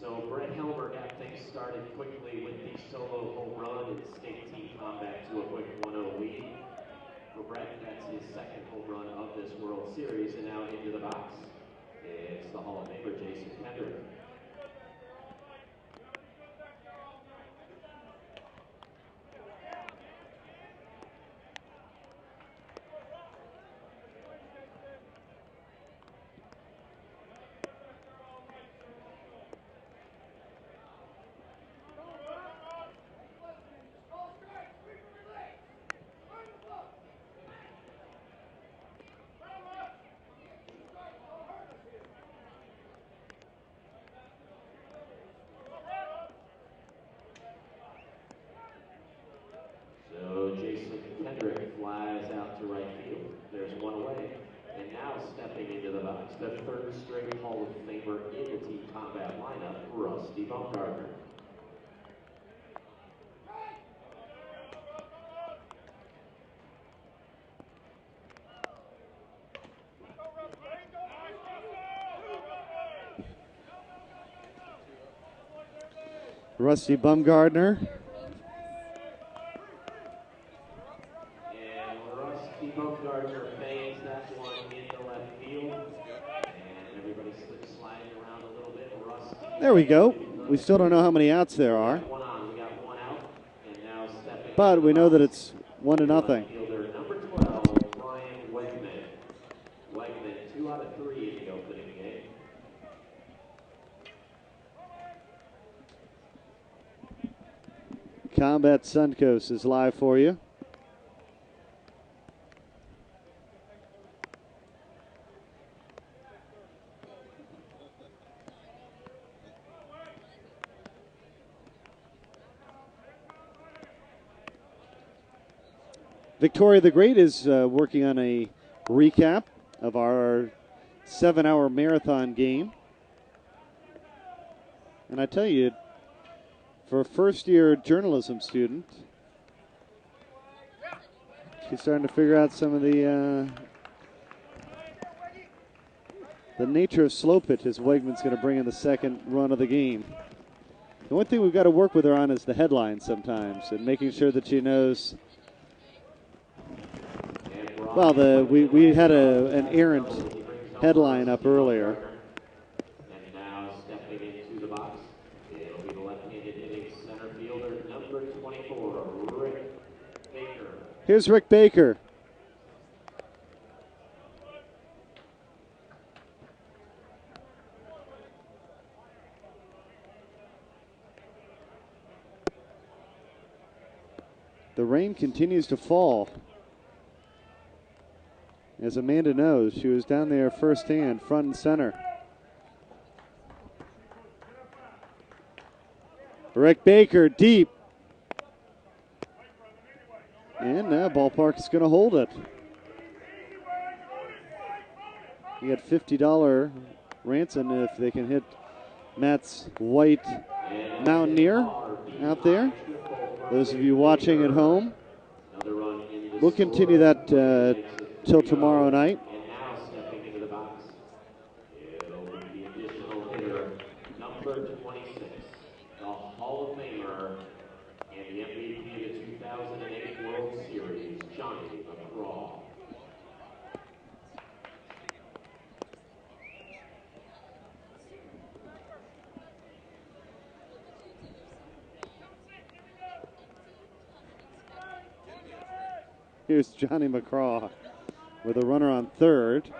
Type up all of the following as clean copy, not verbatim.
So Brett Helmer got things started quickly with the solo home run and state team combat to a quick 1-0 lead. For Brett, that's his second home run of this World Series, and now into the box. It's the Hall of Famer, Jason Kendrick. So Jason Kendrick flies out to right field. There's one away. And now stepping into the box, the third string Hall of Famer in the team combat lineup, Rusty Baumgartner. Rusty Baumgartner. And Rusty Baumgartner bangs that one into left field. And everybody slips sliding around a little bit. Rusty. There we go. We still don't know how many outs there are. We got one out. And now stepping. But we know that it's 1-0. Fielder number 12, Brian Wegman. Wegman, 2 out of 3 in the opening game. Combat Suncoast is live for you. Victoria the Great is working on a recap of our 7-hour marathon game. And I tell you, for a first-year journalism student, she's starting to figure out some of the nature of slow pitch as Wegman's going to bring in the second run of the game. The one thing we've got to work with her on is the headlines sometimes and making sure that she knows. Well, we had an errant headline up earlier. And now stepping into the box, it'll be the left-handed hitting center fielder, number 24, Rick Baker. Here's Rick Baker. The rain continues to fall. As Amanda knows, she was down there firsthand, front and center. Rick Baker deep. And now ballpark is going to hold it. You got $50 ransom if they can hit Matt's white Mountaineer out there. Those of you watching at home, we'll continue that till tomorrow night. And now stepping into the box, it'll be the additional hitter, number 26, the Hall of Famer and the MVP of the 2008 World Series, Johnny McCraw. Here's Johnny McCraw with a runner on third.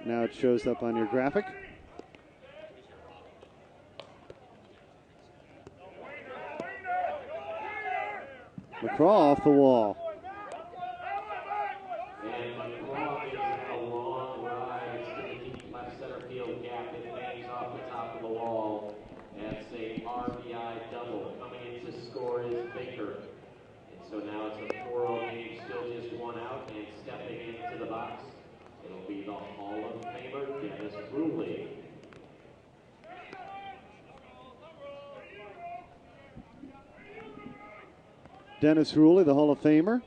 Now it shows up on your graphic. McCraw off the wall. And McCraw is a long rise to the deep left center field gap. It bangs off the top of the wall. That's a RBI double. Coming in to score is Baker. So now it's a 4-0 game, still just one out, and stepping into the box, it'll be the Hall of Famer, Dennis Ruley. Dennis Ruley, the Hall of Famer.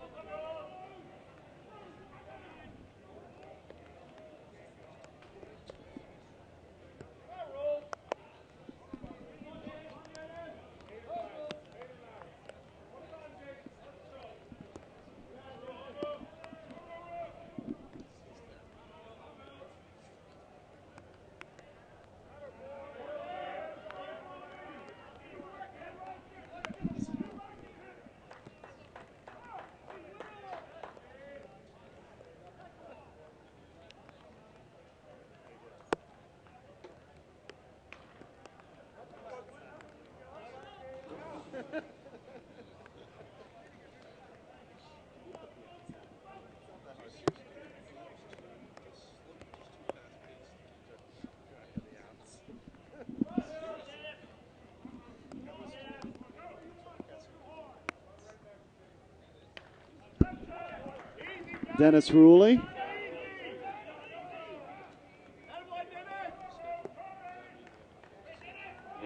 Dennis Ruley. And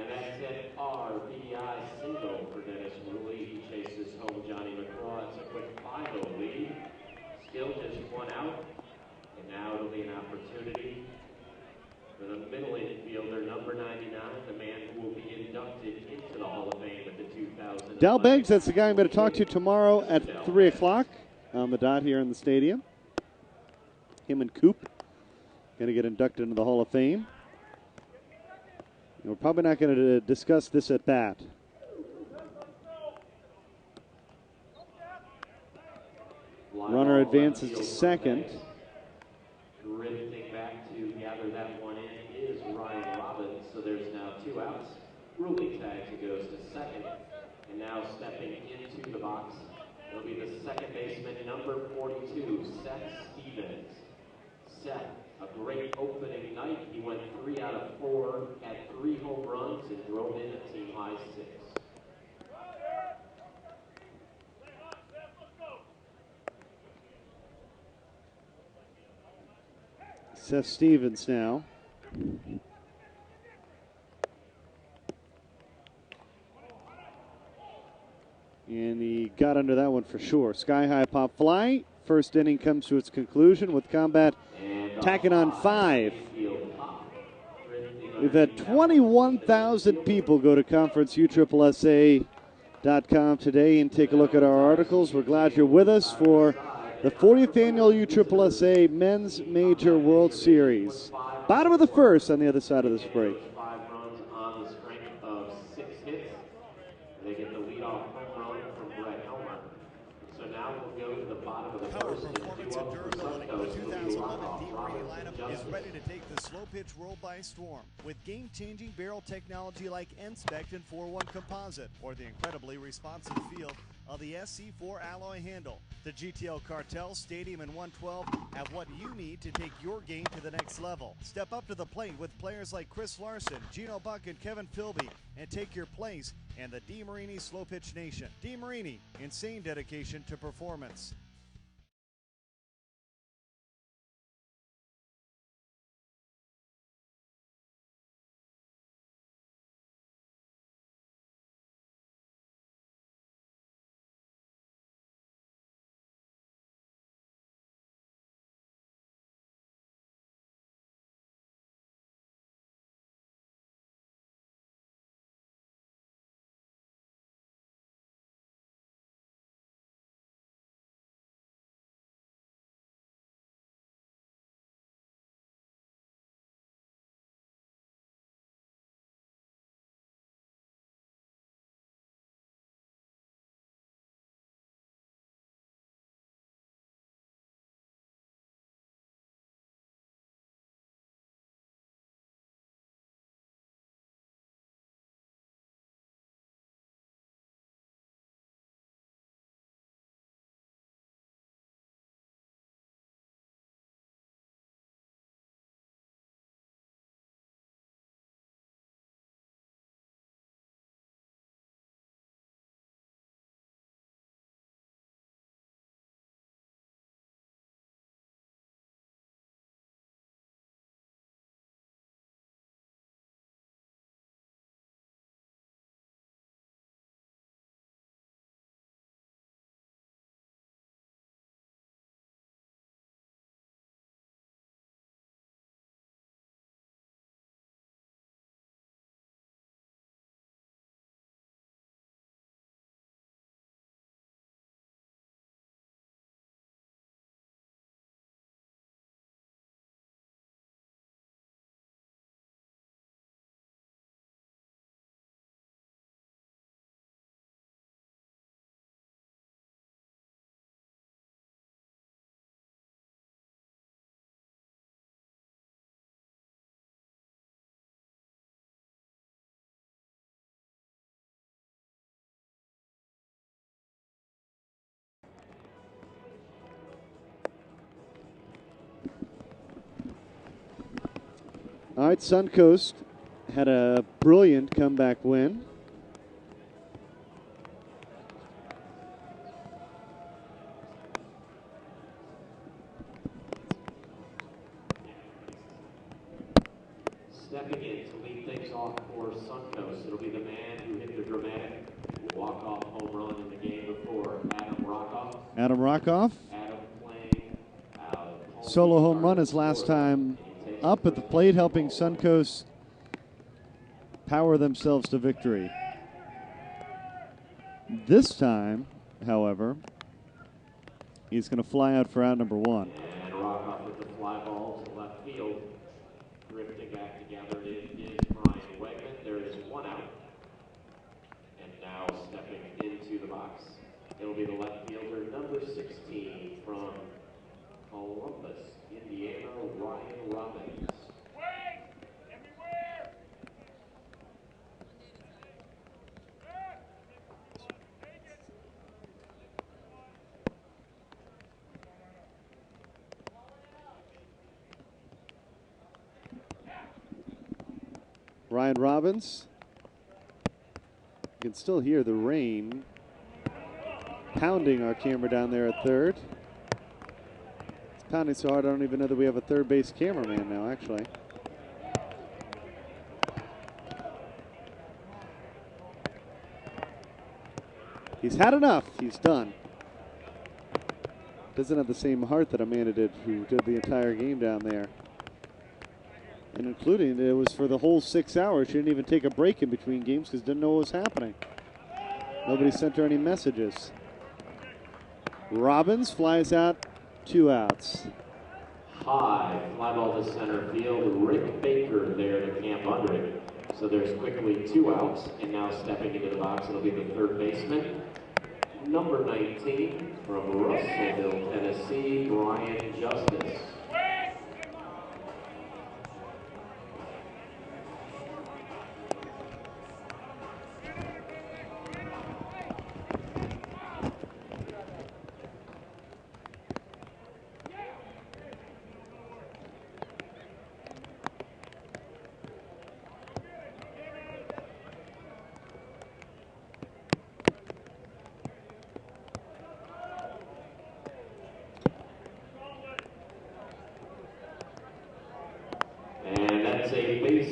that's an RBI single for Dennis Ruley. He chases home Johnny McCraw. It's a quick 5-0 lead. Still just one out. And now it'll be an opportunity for the middle infielder, number 99, the man who will be inducted into the Hall of Fame at the 2000. Dal Beggs, that's the guy I'm going to talk to tomorrow at 3 o'clock on the dot here in the stadium. Him and Coop going to get inducted into the Hall of Fame. And we're probably not going to discuss this at bat. Runner advances to second. Drifting back to gather that one in is Ryan Robbins, so there's now 2 outs. Ruley tags and goes to second, and now stepping into the box, it'll be the second baseman, number 42, Seth Stevens. Seth, a great opening night. He went 3 out of 4, had 3 home runs, and drove in a team-high 6. Seth Stevens now. And he got under that one for sure. Sky high pop fly. First inning comes to its conclusion with Combat tacking on 5. We've had 21,000 people go to conferenceuSSSA.com today and take a look at our articles. We're glad you're with us for the 40th annual USSSA Men's Major World Series. Bottom of the first on the other side of this break. 5 runs on the strength of 6 hits. They get the leadoff home run from Brett Helmer. So now we'll go to the bottom of the first. Performance and durability of the 2011 D-Marini lineup is ready to take the slow pitch world by storm with game-changing barrel technology like N-Spect and 4-1 composite, or the incredibly responsive feel of the SC4 alloy handle. The GTL Cartel, Stadium, and 112 have what you need to take your game to the next level. Step up to the plate with players like Chris Larson, Gino Buck, and Kevin Philby, and take your place in the D-Marini Slow Pitch Nation. D-Marini, insane dedication to performance. All right, Suncoast had a brilliant comeback win. stepping in to lead things off for Suncoast. It'll be the man who hit the dramatic walk-off home run in the game before, Adam Rockoff. Adam Rockoff. Adam playing Solo home run his last time up at the plate, helping Suncoast power themselves to victory. This time, however, he's going to fly out for out number 1. And Rockoff with the fly ball to left field. Drifting back together is Brian Wegman. There is 1 out. And now stepping into the box, it'll be the left fielder, number 16 from Columbus, Indiana, Ryan Robbins. Ryan Robbins. You can still hear the rain pounding our camera down there at third. It's pounding so hard I don't even know that we have a third base cameraman now, actually. He's had enough. He's done. Doesn't have the same heart that Amanda did, who did the entire game down there. And including, it was for the whole 6 hours. She didn't even take a break in between games because didn't know what was happening. Nobody sent her any messages. Robbins flies out, 2 outs. High fly ball to center field. Rick Baker there to camp under it. So there's quickly 2 outs, and now stepping into the box, it'll be the third baseman, number 19 from Russellville, Tennessee, Brian Justice.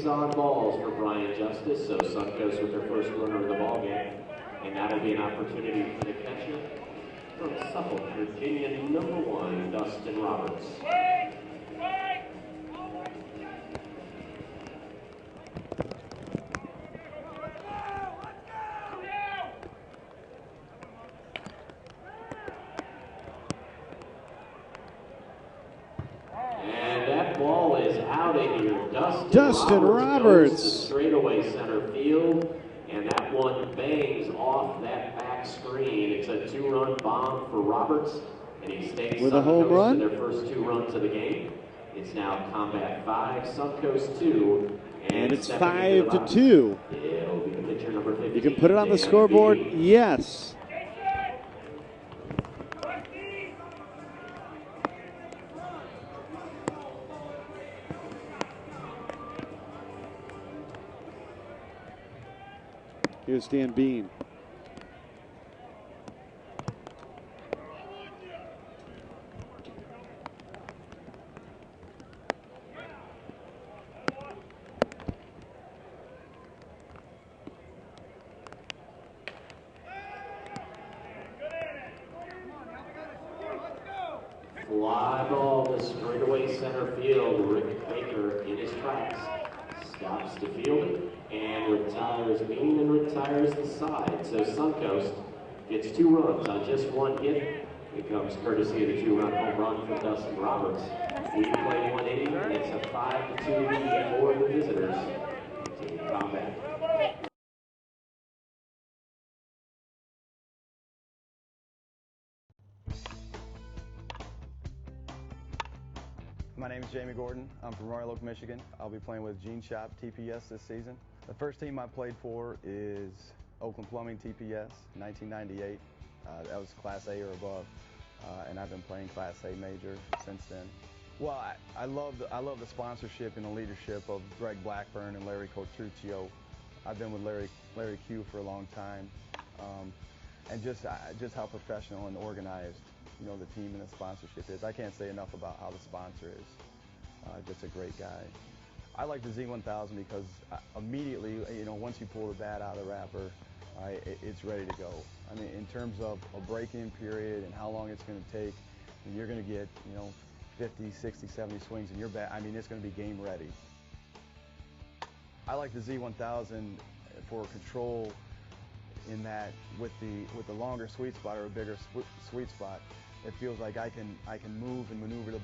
On balls for Brian Justice, so Suncoast with their first runner of the ball game, and that'll be an opportunity for the catcher from Suffolk, Virginia, number 1, Dustin Roberts. Dustin Roberts. To straightaway center field, and that one bangs off that back screen. It's a 2-run bomb for Roberts, and he stays with a home run. Their first 2 runs of the game. It's now Combat 5, Suncoast 2, and it's 5-2. It'll be the pitcher number 15. You can put it on the scoreboard. Yes. Here's Dan Bean. Fly ball to straightaway center field. Rick Baker in his tracks. Stops to field it and retires Bean and retires the side. So Suncoast gets 2 runs on just 1 hit. It comes courtesy of the 2-run home run from Dustin Roberts. We play 180, and it's a 5-2 lead for the visitors. Team Combat. My name is Jamie Gordon. I'm from Royal Oak, Michigan. I'll be playing with Gene Shop TPS this season. The first team I played for is Oakland Plumbing TPS, 1998. That was Class A or above, and I've been playing Class A major since then. Well, I love the sponsorship and the leadership of Greg Blackburn and Larry Cotruccio. I've been with Larry Q for a long time, and just how professional and organized, you know, the team and the sponsorship is. I can't say enough about how the sponsor is. Just a great guy. I like the Z1000 because immediately, you know, once you pull the bat out of the wrapper, it's ready to go. I mean, in terms of a break-in period and how long it's going to take, you're going to get, you know, 50, 60, 70 swings in your bat. I mean, it's going to be game ready. I like the Z1000 for control in that with the longer sweet spot or a bigger sweet spot, it feels like I can move and maneuver the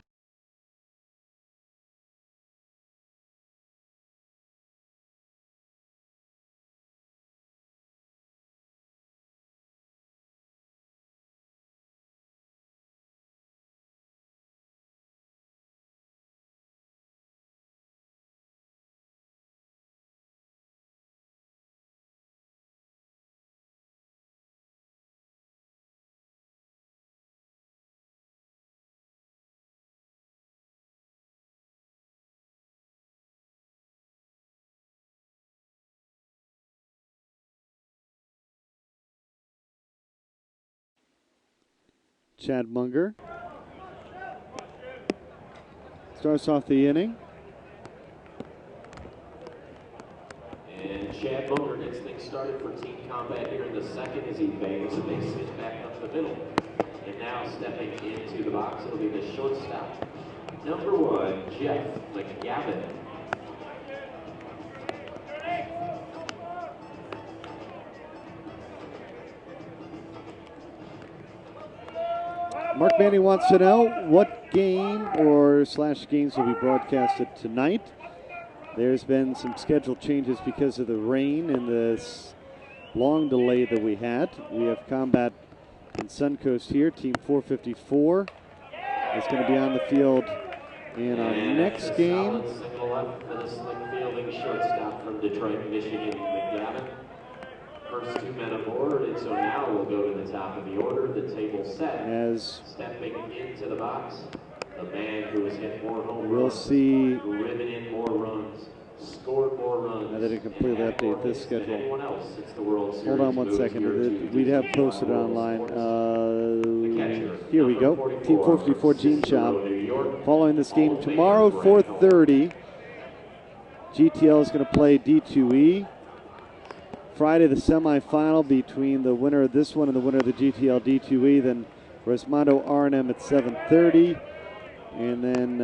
Chad Munger starts off the inning. And Chad Munger gets things started for Team Combat here in the second as he bangs a base hit back up the middle. And now stepping into the box, it'll be the shortstop, number 1, Jeff McGavin. Mark Manny wants to know what game or / games will be broadcasted tonight. There's been some schedule changes because of the rain and this long delay that we had. We have Combat in Suncoast here. Team 454 is going to be on the field in our next game. Solid single left for the slick fielding shortstop from Detroit, Michigan, McGavin. First 2 men aboard, and so now we'll go to the top of the order. The table set. As stepping into the box, the man who has hit more home we'll runs, see, driven in more runs, scored more runs. I didn't completely update this schedule. Anyone else since the World Series. Hold on one second. We'd have posted it online. Here we go. Team 454 Gene Shop. Following this game tomorrow, 4:30. GTL is going to play D2E. Friday, the semifinal between the winner of this one and the winner of the GTL D2E. Then Rosmondo R&M at 7:30. And then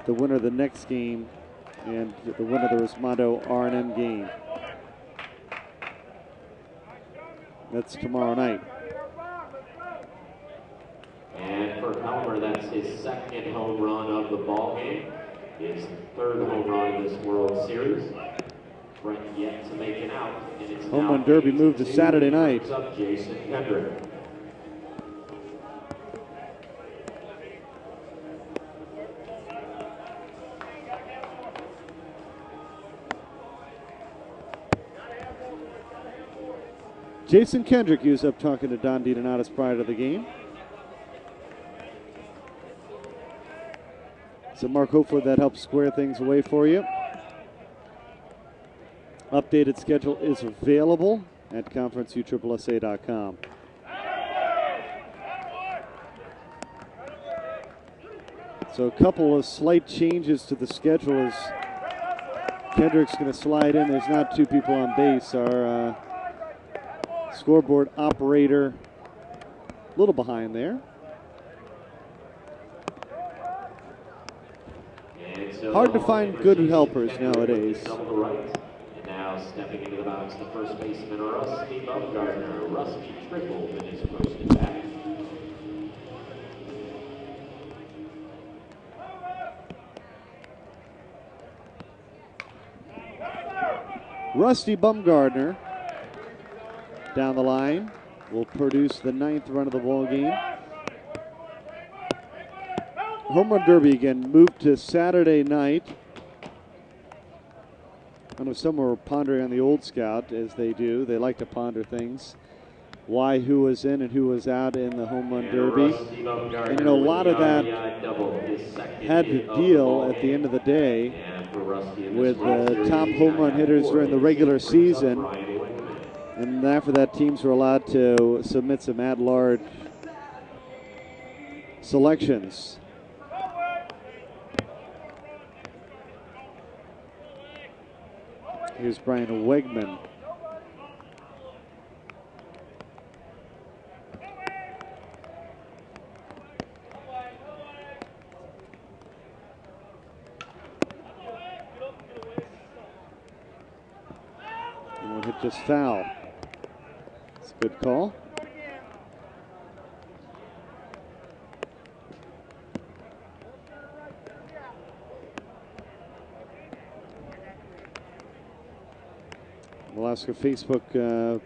the winner of the next game and the winner of the Rosmondo R&M game. That's tomorrow night. And for Helmer, that's his second home run of the ball game. His third home run in this World Series. Brett yet to make it out. And it's Home run derby moved to Saturday night. Up Jason Kendrick. Jason Kendrick was up talking to Don DiDonatis prior to the game. So, Mark, hopefully that helps square things away for you. Updated schedule is available at conferenceussa.com. So a couple of slight changes to the schedule as Kendrick's going to slide in. There's not 2 people on base. Our scoreboard operator a little behind there. Hard to find good helpers nowadays. Now stepping into the box, the first baseman, Rusty Bumgarner. Rusty tripled in his first at bat. Rusty Bumgarner down the line will produce the 9th run of the ball game. Home run derby again moved to Saturday night. I know some were pondering on the old scout, as they do. They like to ponder things. Why, who was in and who was out in the home run derby. And, you know, a lot of that had to deal at the end of the day with the top home run hitters during the regular season. And after that, teams were allowed to submit some at-large selections. Here's Brian Wegman. And one hit just foul. It's a good call. We'll ask a Facebook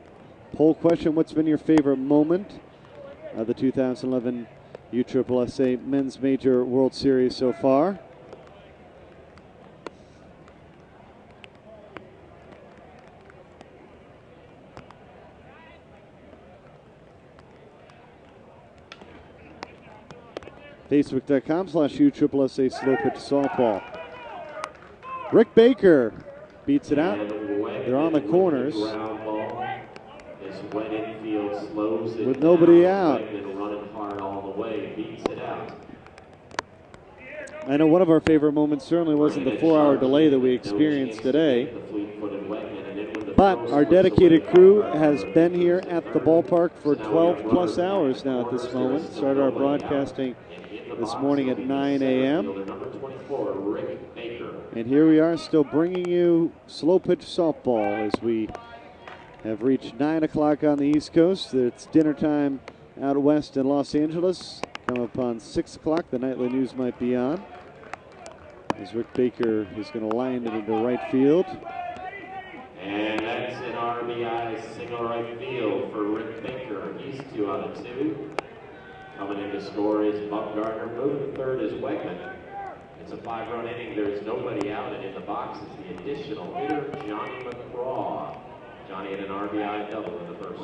poll question. What's been your favorite moment of the 2011 USSSA Men's Major World Series so far? Facebook.com/USSSA Slow Pitch Softball. Rick Baker beats it out. They're on the corners with nobody out. I know one of our favorite moments certainly wasn't the 4-hour delay that we experienced today, but our dedicated crew has been here at the ballpark for 12 plus hours now at this moment. Started our broadcasting this morning at 9 a.m. And here we are still bringing you slow pitch softball as we have reached 9 o'clock on the East Coast. It's dinner time out west in Los Angeles. Come upon 6 o'clock, the nightly news might be on. As Rick Baker is going to line it into right field. And that's an RBI single right field for Rick Baker. He's 2 out of 2. Coming in to score is Bumgarner. Moving third is Wegman. It's a 5-run inning. There's nobody out, and in the box is the additional hitter, Johnny McCraw. Johnny had an RBI double in the first.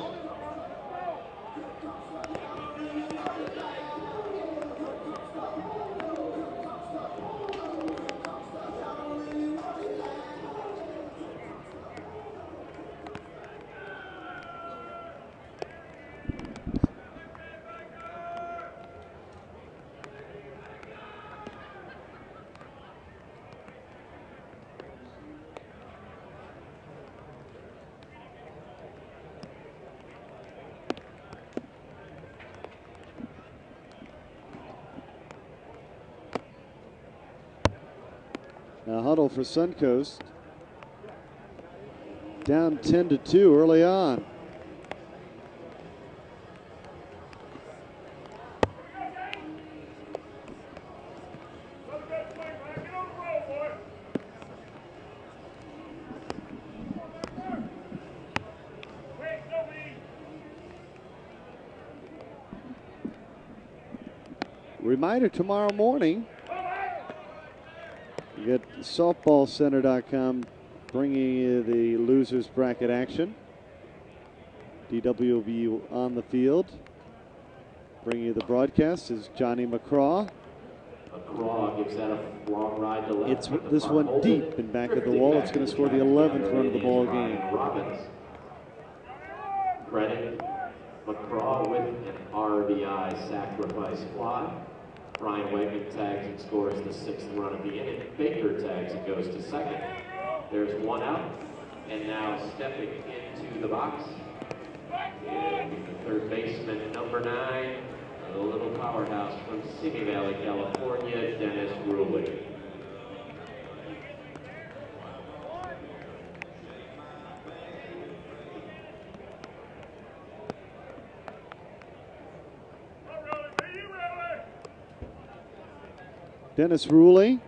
Now huddle for Suncoast. Down 10-2 early on. Reminder tomorrow morning. You get softballcenter.com bringing you the losers bracket action. DW will be on the field. Bringing you the broadcast is Johnny McCraw. McCraw gives that a long ride to left. It's this one deep and back at the wall. It's going to score the 11th run of the ball game. Robbins. Credit McCraw with an RBI sacrifice fly. Brian Wegman tags and scores the 6th run of the inning. Baker tags and goes to second. There's one out, and now stepping into the box is the third baseman, number 9, the little powerhouse from Simi Valley, California, Dennis Ruley. Dennis Ruley.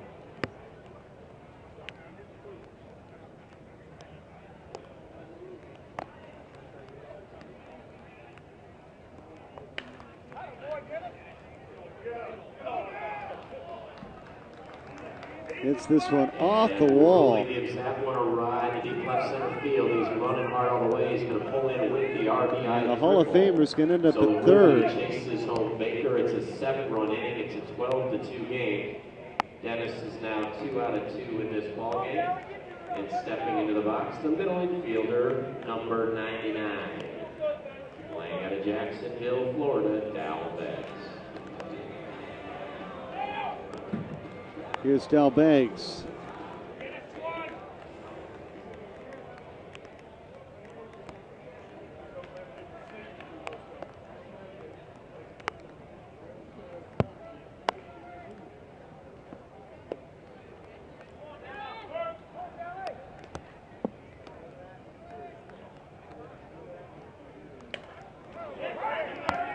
Hits this one off the wall. Ruley gives that one a ride to deep left center field. He's running hard all the way. He's going to pull in with the RBI. And the Hall of Famers can end up so at third. Chases home Baker. It's a 7-run inning. It's a 12-2 game. Dennis is now 2 out of 2 in this ball game. And stepping into the box, the middle infielder, number 99. Playing out of Jacksonville, Florida, Dal Beggs. Here's Dal Beggs.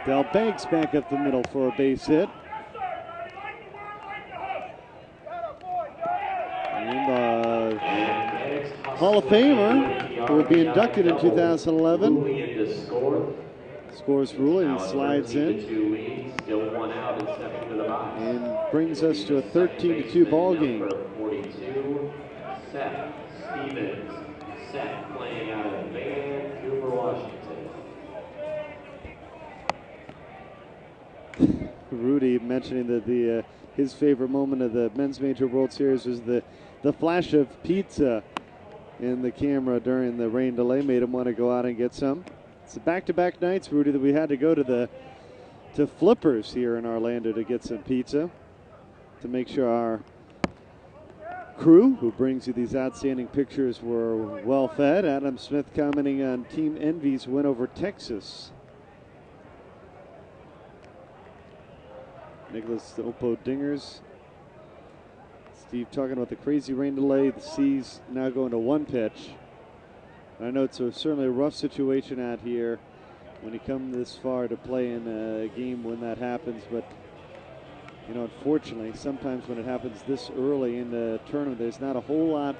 Del Banks back up the middle for a base hit. And the Hall of Famer, who will be inducted in 2011, scores Ruley and slides in and brings us to a 13-2 ball game. 42, Seth Stevens. Seth playing out of Vancouver, Washington. Rudy mentioning that his favorite moment of the Men's Major World Series was the flash of pizza in the camera during the rain delay. Made him want to go out and get some. It's back-to-back nights, Rudy, that we had to go to Flippers here in Orlando to get some pizza to make sure our crew, who brings you these outstanding pictures, were well fed. Adam Smith commenting on Team Envy's win over Texas. Nicholas Opo dingers. Steve talking about the crazy rain delay. The C's now going to one pitch. I know it's certainly a rough situation out here when you come this far to play in a game when that happens. But, you know, unfortunately, sometimes when it happens this early in the tournament, there's not a whole lot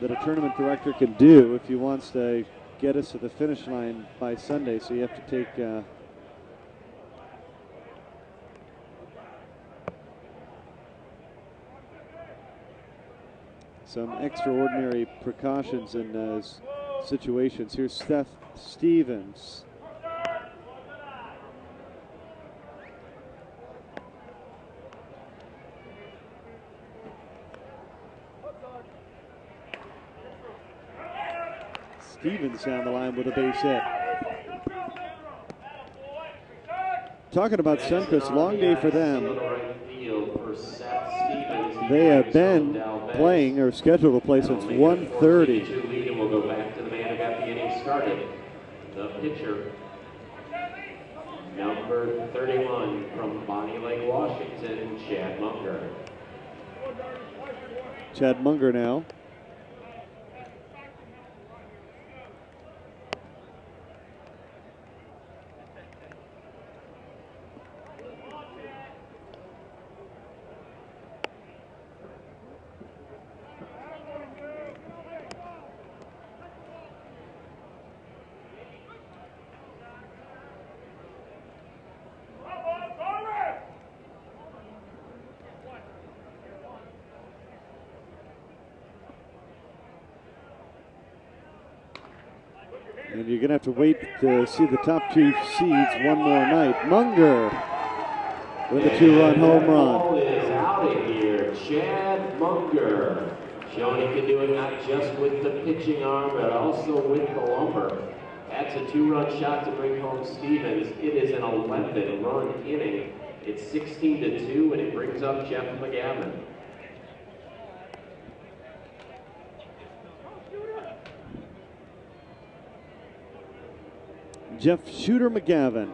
that a tournament director can do if he wants to get us to the finish line by Sunday. So you have to take some extraordinary precautions in those situations. Here's Seth Stevens. Stevens down the line with a base hit. Talking about Suncoast, long day for them. They have been playing or scheduled to play since 1:30. We'll go back to the man who got the inning started. The pitcher, number 31 from Bonnie Lake, Washington, Chad Munger. Chad Munger now. And you're going to have to wait to see the top two seeds one more night. Munger with a two-run home run. Ball is out of here. Chad Munger showing he can do it not just with the pitching arm, but also with the lumber. That's a two-run shot to bring home Stevens. It is an 11-run inning. It's 16-2, and it brings up Jeff McGavin. Jeff Shooter McGavin.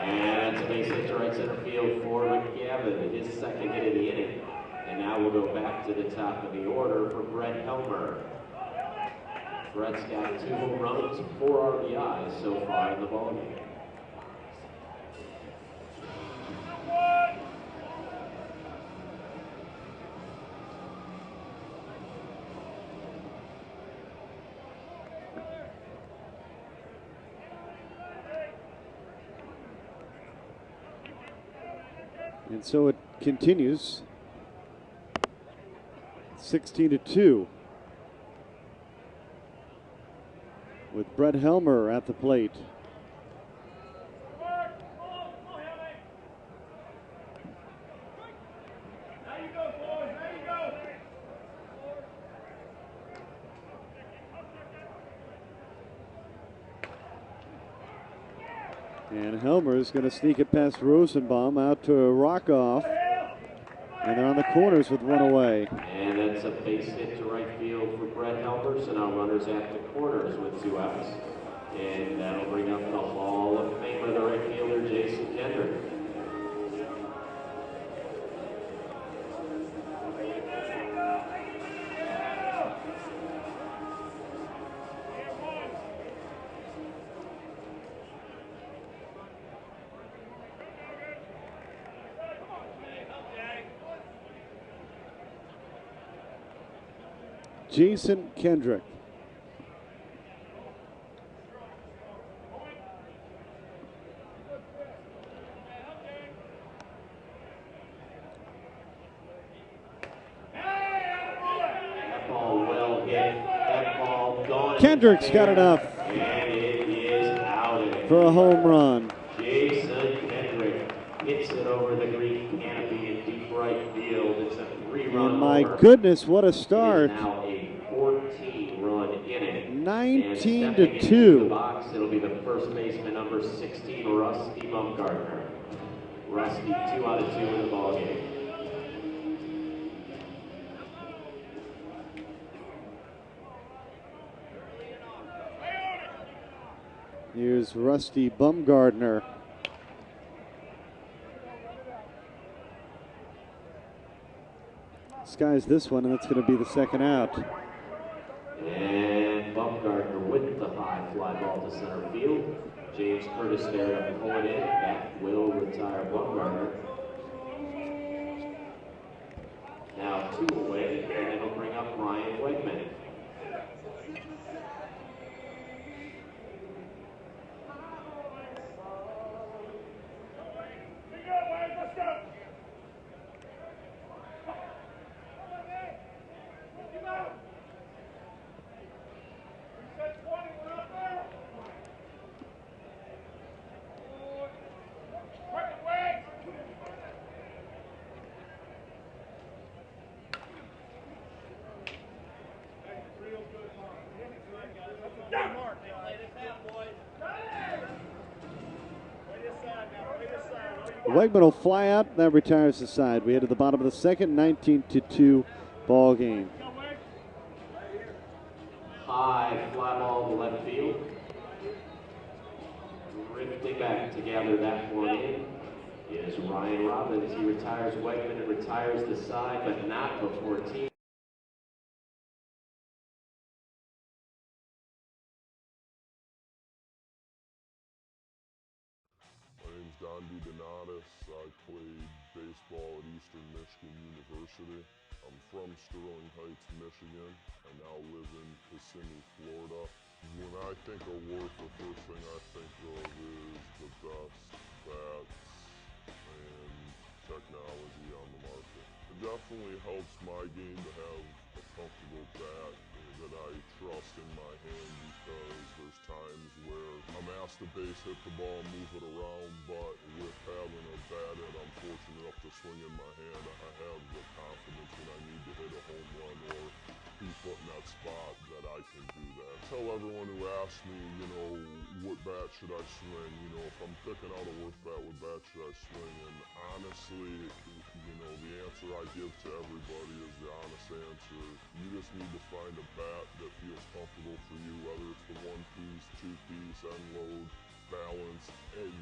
And that's a base hit to right center field for McGavin, his second hit of the inning. And now we'll go back to the top of the order for Brett Helmer. Brett's got 2 home runs, 4 RBIs so far in the ballgame. And so it continues. 16-2. With Brett Helmer at the plate. And Helmer is going to sneak it past Rosenbaum out to Rockoff. And they're on the corners with one away. And that's a base hit to right field for Brett Helmer. So now runners at the corners with 2 outs. And that'll bring up the Hall of Famer, the right fielder, Jason Kendrick. Jason Kendrick. That ball well hit. That ball gone. Kendrick's got enough. And it is out for a home run. Jason Kendrick hits it over the green canopy in deep right field. It's a 3-run And my homer. goodness, what a start. It is now a 14-run inning. 19 and to stepping 2. into the box, it'll be the first baseman, number 16, Rusty Bumgarner. Rusty, 2 out of 2 in the ballgame. Here's Rusty Bumgarner. Skies this one, and that's going to be the second out. And Bumgarner with the high fly ball to center field. James Curtis there to pull it in. That will retire Bumgarner. Now 2 away, and it'll bring up Ryan Wegman. Wegman will fly out. That retires the side. We head to the bottom of the second, 19 to 2 ball game. High fly ball to left field. Drifting back to gather that one in is Ryan Robbins. He retires Wegman and retires the side, but not before team. I played baseball at Eastern Michigan University. I'm from Sterling Heights, Michigan. I now live in Kissimmee, Florida. When I think of work, the first thing I think of is the best bats and technology on the market. It definitely helps my game to have a comfortable bat that I trust in my hand, because there's times where I'm asked to base hit the ball and move it around, but with having a bat that I'm fortunate enough to swing in my hand, I have the confidence when I need to hit a home run or be put in that spot that I can do that. I tell everyone who asks me, what bat should I swing, if I'm picking out a work bat, what bat should I swing? And honestly, the answer I give to everybody is the honest answer. You just need to find a bat that feels comfortable for you, whether it's the 1-piece, 2-piece, end load, balance. And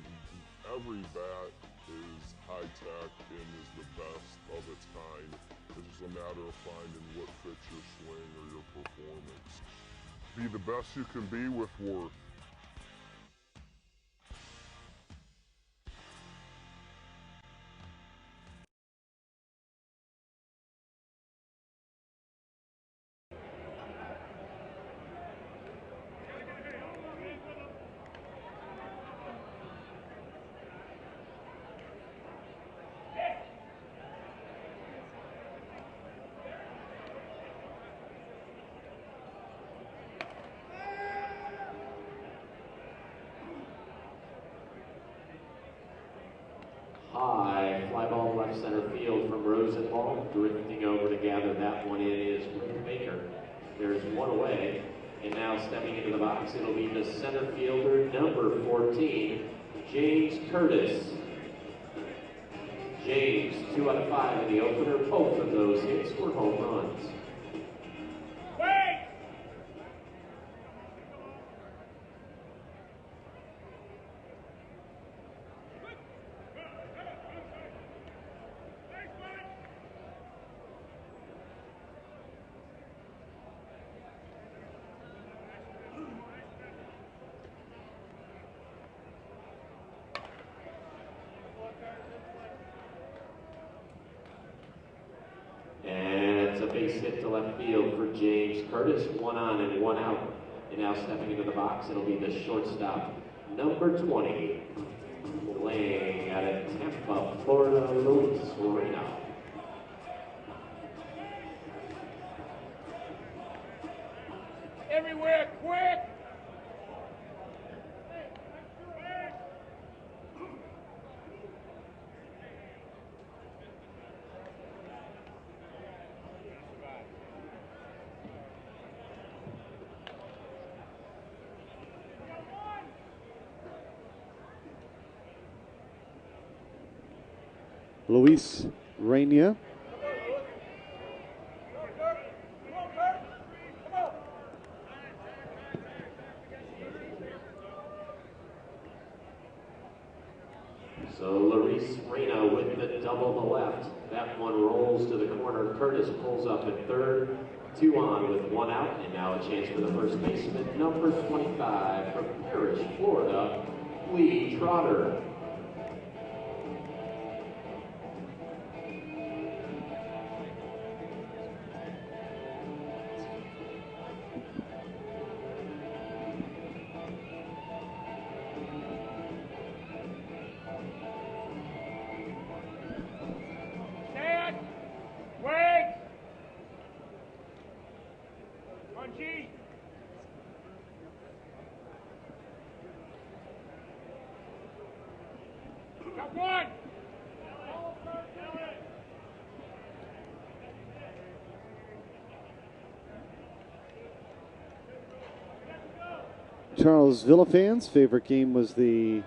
every bat is high tech and is the best of its kind. It's just a matter of finding what fits your swing or your performance. Be the best you can be with work. High fly ball left center field from Rosenthal. Drifting over to gather that one in is Rick Baker. There's 1 away, and now stepping into the box, it'll be the center fielder, number 14, James Curtis. James, 2 out of 5 in the opener. Both of those hits were home runs. base hit to left field for James Curtis. 1 on and 1 out. And now stepping into the box, it'll be the shortstop, number 20, playing out of Tampa, Florida, Luis Reyna. Everywhere, quick! Luis Reyna. So Luis Reyna with the double to left. That one rolls to the corner. Curtis pulls up at third. 2 on with 1 out. And now a chance for the first baseman, number 25 from Parrish, Florida, Lee Trotter. Charles Villafans' favorite game was the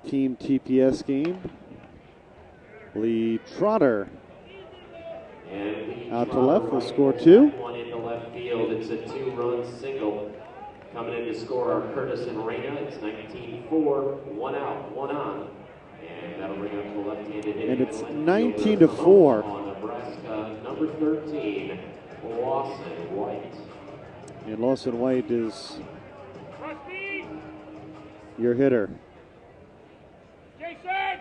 Team TPS game. Lee Trotter out to left will score 2. One into left field. It's a 2-run single. Coming in to score are Curtis and Reyna. It's 19-4, 1 out, 1 on. And that'll bring up the left-handed hitter. And it's 19-4. On Nebraska, number 13, Lawson White. And Lawson White is your hitter. Jason!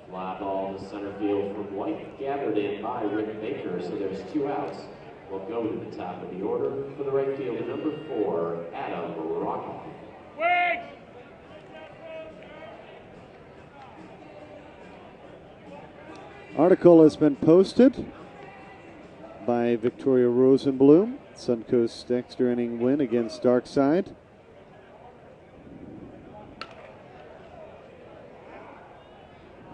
Fly ball to center field from White, gathered in by Rick Baker, so there's 2 outs. We'll go to the top of the order for the right fielder, number 4, Adam Rockoff. Wait! Article has been posted by Victoria Rosenblum. Suncoast extra inning win against Darkside.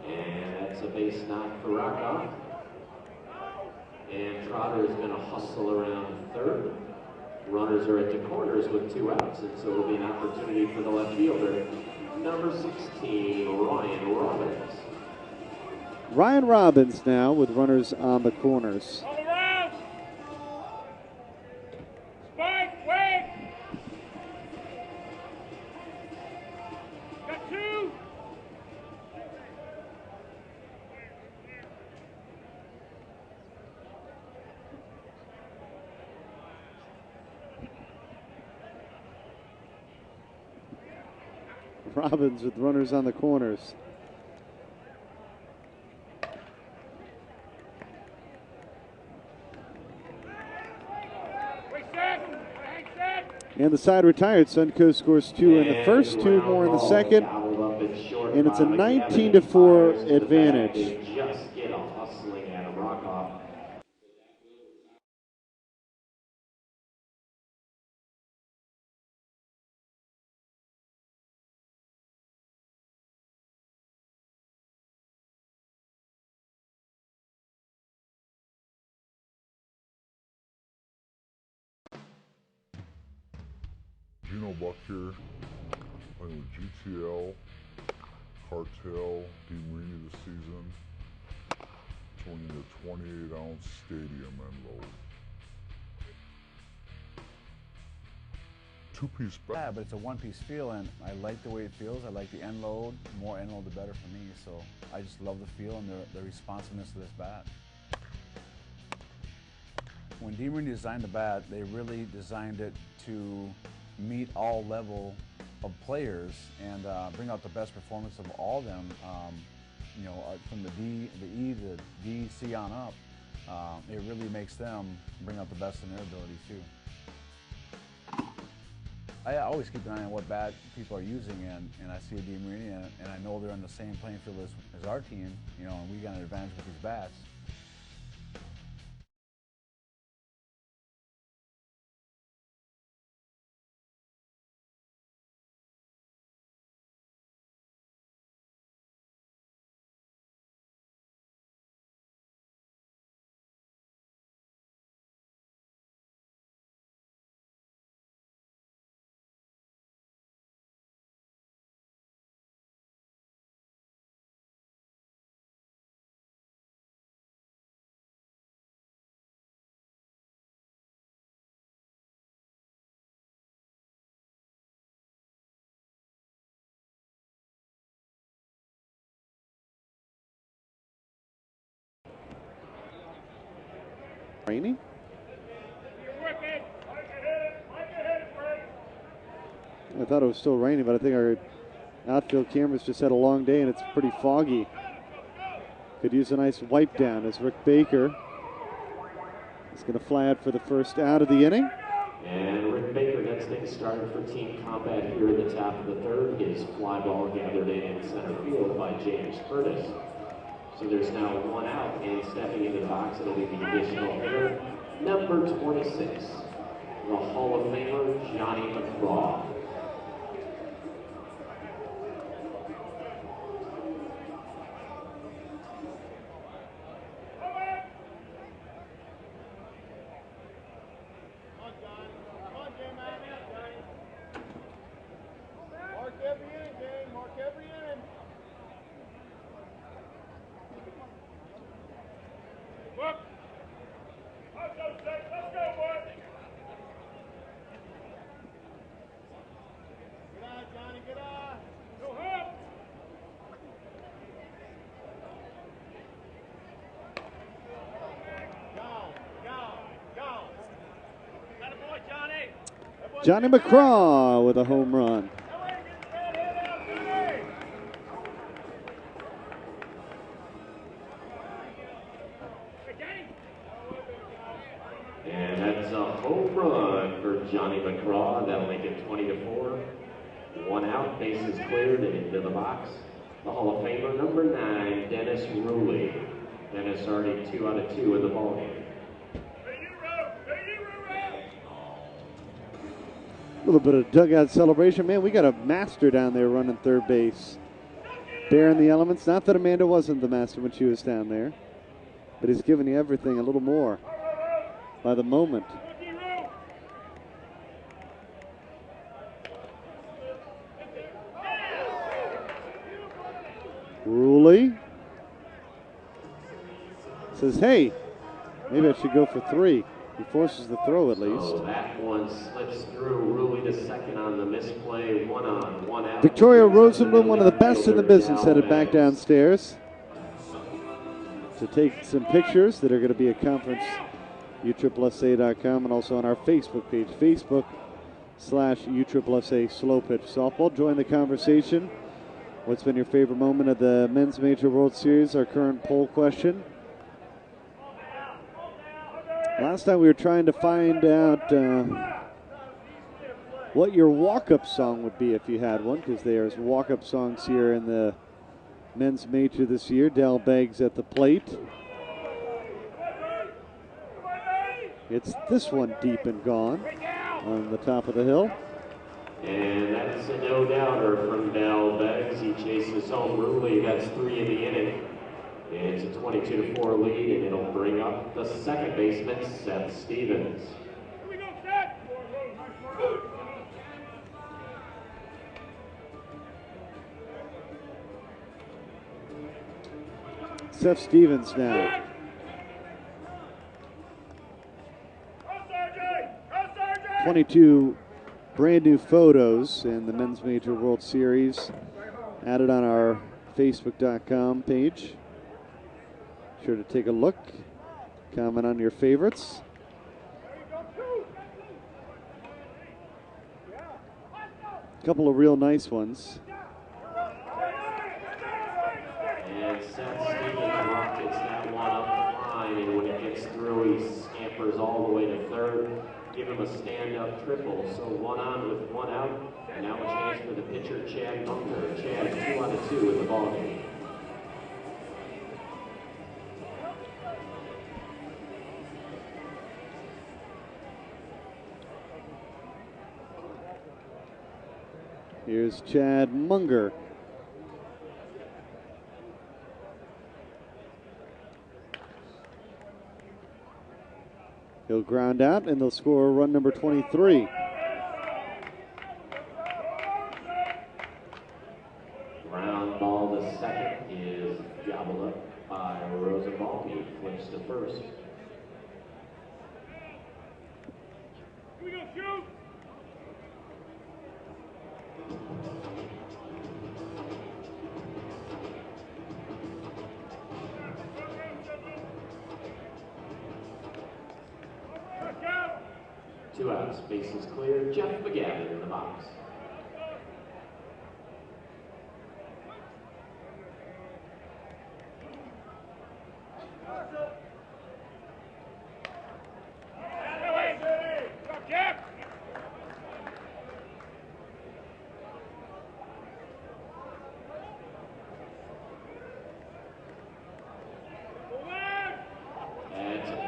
And that's a base knock for Rockoff. And Trotter is going to hustle around third. Runners are at the corners with 2 outs, and so it'll be an opportunity for the left fielder, number 16, Ryan Robbins. Ryan Robbins now with runners on the corners. All around! Spike, wait! Got 2! Robbins with runners on the corners. And the side retired. Suncoast scores 2 in the first, 2 more in the second. And it's a 19-4 advantage. Just get a hustling Adam Rockoff. Gino Buck here, playing with GTL, Cartel, D-Marine this season, towing a 28-ounce stadium end load. 2-piece back. Yeah, but it's a 1-piece feel, and I like the way it feels. I like the end load. More end load, the better for me. So I just love the feel and the responsiveness of this bat. When D-Marine designed the bat, they really designed it to meet all level players and bring out the best performance of all of them. You know, from the E, the D, C on up, it really makes them bring out the best in their abilities too. I always keep an eye on what bat people are using, and I see a D Meridian, and I know they're on the same playing field as our team, you know, and we got an advantage with these bats. Rainy? I thought it was still raining, but I think our outfield cameras just had a long day and it's pretty foggy. Could use a nice wipe down as Rick Baker is going to fly out for the first out of the inning. And Rick Baker gets things started for Team Combat here at the top of the third. His fly ball gathered in center field by James Curtis. So there's now one out, and stepping into the box, it'll be the additional hitter, number 26, the Hall of Famer, Johnny McCraw. Johnny McCraw with a home run. And that's a home run for Johnny McCraw. That'll make it 20-4. One out, bases cleared, and into the box, the Hall of Famer, number 9, Dennis Ruley. Dennis already 2 out of 2 in the ballgame. A little bit of dugout celebration. Man, we got a master down there running third base. Bearing the elements. Not that Amanda wasn't the master when she was down there, but he's giving you everything a little more by the moment. Ruley says, hey, maybe I should go for 3. He forces the throw at least. So that one slips through. Ruley to second on the misplay. 1 on, 1 out. Victoria Rosenblum, one of the best in the business, headed back downstairs to take some pictures that are going to be at conference USSSA.com and also on our Facebook page, Facebook/USSSA Slow Pitch Softball. Join the conversation. What's been your favorite moment of the Men's Major World Series? Our current poll question. Last time we were trying to find out what your walk-up song would be if you had one, because there's walk-up songs here in the Men's Major this year. Dell Beggs at the plate. It's this one, Deep and Gone, on the top of the hill. And that's a no-doubter from Dell Beggs. He chases home Ruley. That's 3 in the inning. It's a 22-4 lead, and it'll bring up the second baseman, Seth Stevens. Here we go, Seth! Seth Stevens now. 22 brand new photos in the Men's Major World Series added on our Facebook.com page. Sure to take a look, comment on your favorites. A couple of real nice ones. And Seth Stevens rockets that one up the line, and when it gets through, he scampers all the way to third. Give him a stand-up triple. So 1 on with 1 out, and now a chance for the pitcher, Chad Munger. Chad, 2 out of 2 in the ballgame. Here's Chad Munger. He'll ground out, and they'll score run number 23. Ground ball to second is gobbled up by Rosenbaum. He flips to first. Here we go, shoot! Two outs, bases clear. Jeff McGavin in the box.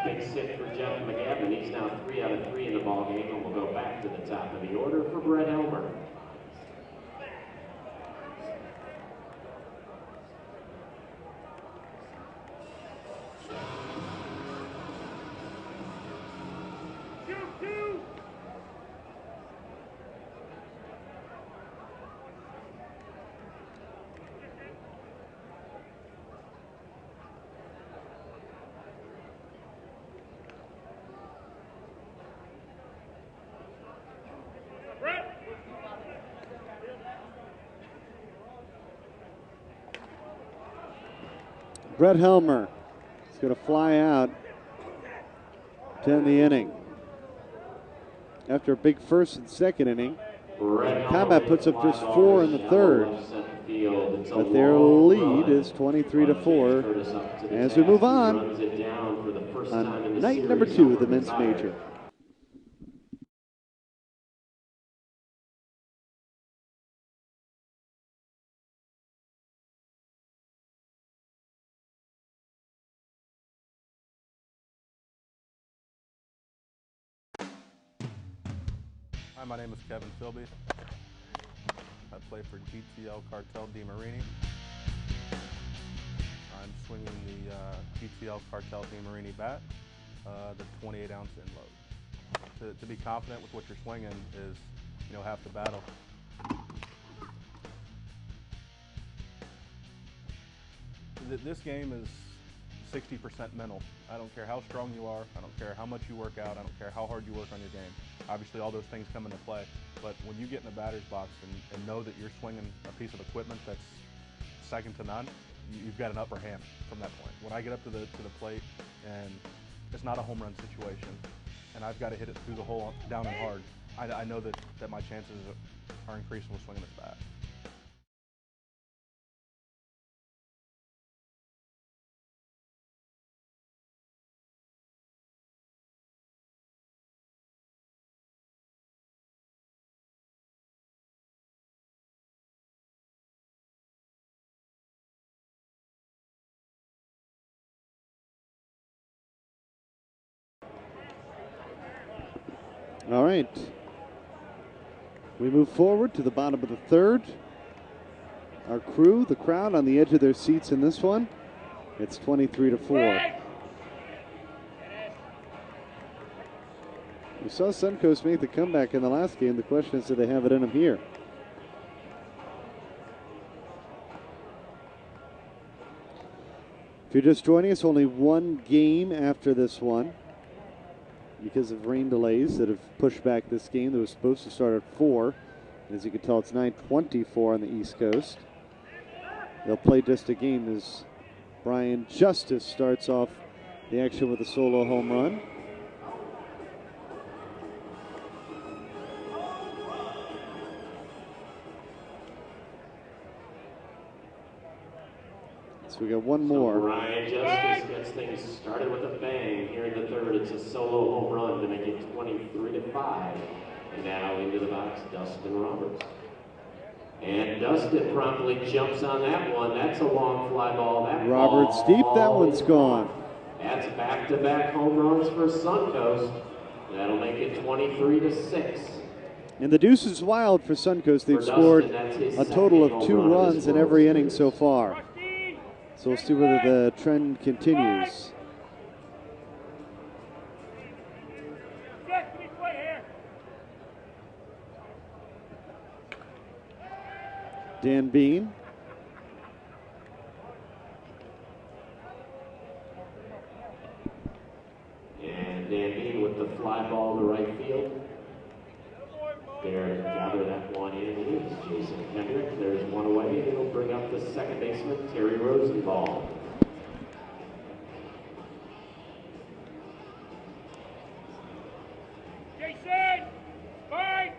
Big hit for Jeff McGavin. He's now 3 out of 3 in the ballgame, and we'll go back to the top of the order for Brett Elmer. Brett Helmer is going to fly out to end the inning. After a big first and second inning, Combat puts up just 4 in the third. But their lead is 23-4 as we move on night number 2 of the men's major. Hi, my name is Kevin Philby. I play for GTL Cartel DeMarini. I'm swinging the GTL Cartel DeMarini bat, the 28-ounce in load. To be confident with what you're swinging is, half the battle. This game is 60% mental. I don't care how strong you are, I don't care how much you work out, I don't care how hard you work on your game. Obviously all those things come into play, but when you get in the batter's box and know that you're swinging a piece of equipment that's second to none, you've got an upper hand from that point. When I get up to the plate and it's not a home run situation and I've got to hit it through the hole down and hard, I know that my chances are increasing with swinging this bat. All right. We move forward to the bottom of the third. Our crew, the crowd, on the edge of their seats in this one. It's 23-4. We saw Suncoast make the comeback in the last game. The question is, do they have it in them here? If you're just joining us, only one game after this one, because of rain delays that have pushed back this game that was supposed to start at 4. As you can tell, it's 9:24 on the East Coast. They'll play just a game as Brian Justice starts off the action with a solo home run. So we got one So more. Ryan Justice gets things started with a bang here in the third. It's a solo home run to make it 23-5. And now into the box, Dustin Roberts. And Dustin promptly jumps on that one. That's a long fly ball. That Roberts ball deep. That one's gone. That's back-to-back home runs for Suncoast. That'll make it 23-6. And the deuce is wild for Suncoast. They've For scored Dustin, a total of home 2 run of runs his in World every inning Series. so far. So we'll see whether the trend continues. Dan Bean. And Dan Bean with the fly ball to right field. There to gather that one in is Jason Kendrick. There's one away, and it'll bring up the second baseman, Terry Rosenbaum. Jason! Fight!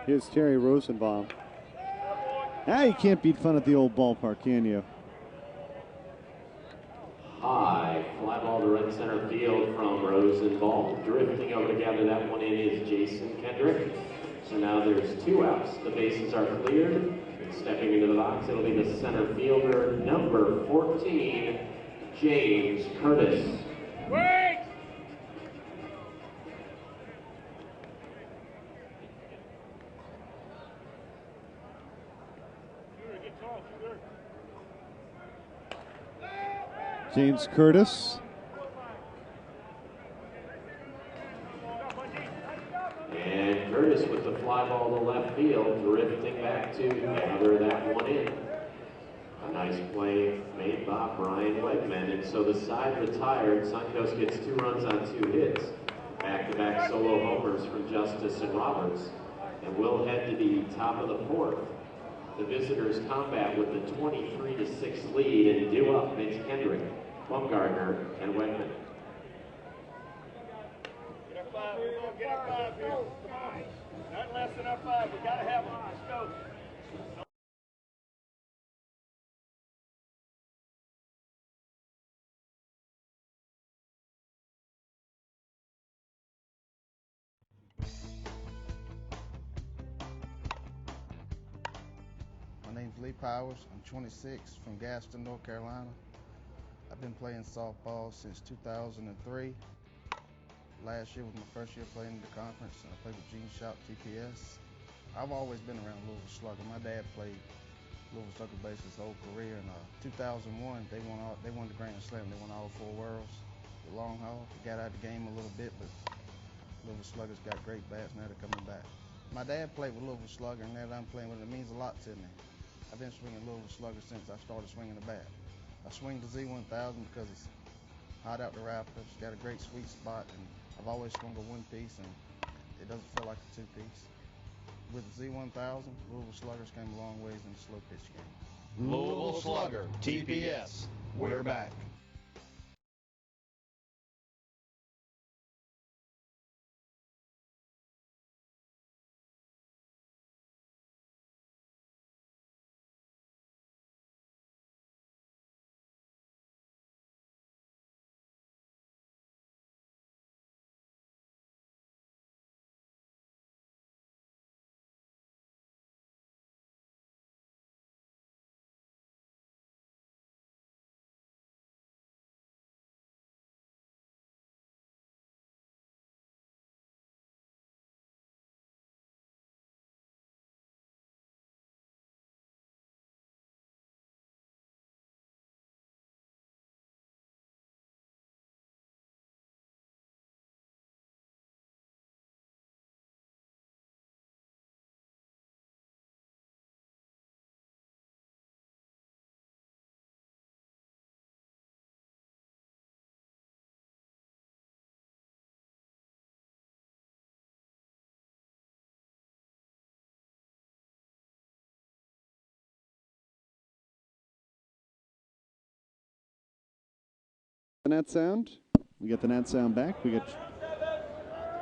Here's Terry Rosenbaum. You can't beat fun at the old ballpark, can you? High fly ball to right center field from Rosenbaum. Drifting over to gather that one in is Jason Kendrick. So now there's 2 outs. The bases are cleared. And stepping into the box, it'll be the center fielder, number 14, James Curtis. Wait! James Curtis. And Curtis with the fly ball to left field, drifting back to gather that one in. A nice play made by Brian Wegman, and so the side retired. Suncoast gets 2 runs on 2 hits. Back-to-back solo homers from Justice and Roberts. And we'll head to the top of the 4th. The visitors combat with the 23-6 lead and due up Mitch Kendrick, Bumgardner, and Wegman. Get a 5. We're going to get a 5 here. Come on. Nothing less than a 5. We got to have one. Let's go. My name's Lee Powers. I'm 26 from Gaston, North Carolina. I've been playing softball since 2003. Last year was my first year playing in the conference, and I played with Gene Shop, TPS. I've always been around Louisville Slugger. My dad played Louisville Slugger basically his whole career. In 2001, they won the Grand Slam. They won all 4 worlds. The long haul. They got out of the game a little bit, but Louisville Sluggers got great bats. Now they're coming back. My dad played with Louisville Slugger, and now that I'm playing with it, it means a lot to me. I've been swinging Louisville Slugger since I started swinging the bat. I swing the Z1000 because it's hot out the rafters, got a great sweet spot, and I've always swung a 1-piece, and it doesn't feel like a 2-piece. With the Z1000, Louisville Sluggers came a long ways in the slow pitch game. Louisville Slugger, TPS. We're back. The net sound. We get the net sound back. We get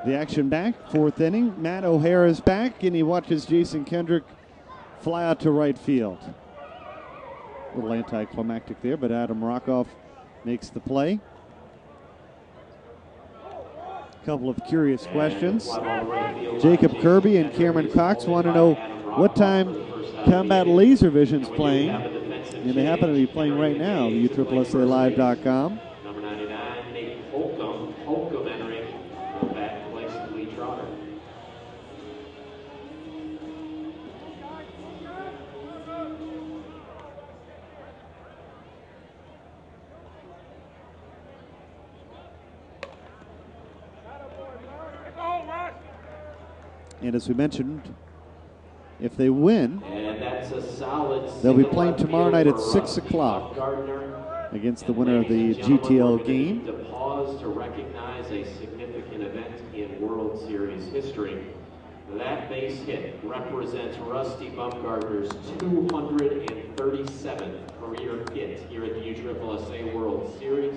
The action back, fourth inning. Matt O'Hara's back, and he watches Jason Kendrick fly out to right field. A little anticlimactic there, but Adam Rockoff makes the play. A couple of curious questions. Jacob Kirby and Cameron Cox want to know what time Combat Laservision's playing, and they happen to be playing right now. USSSAlive.com. Number 99, Nate Holcomb. Holcomb entering back in place of Lee Trotter. And as we mentioned, if they win, And that's a solid they'll be single playing left tomorrow field night at for 6 o'clock Gardner. against the winner of the Ladies and gentlemen, GTL we're game. going to pause to recognize a significant event in World Series history. That base hit represents Rusty Bumgarner's 237th career hit here at the USSSA World Series.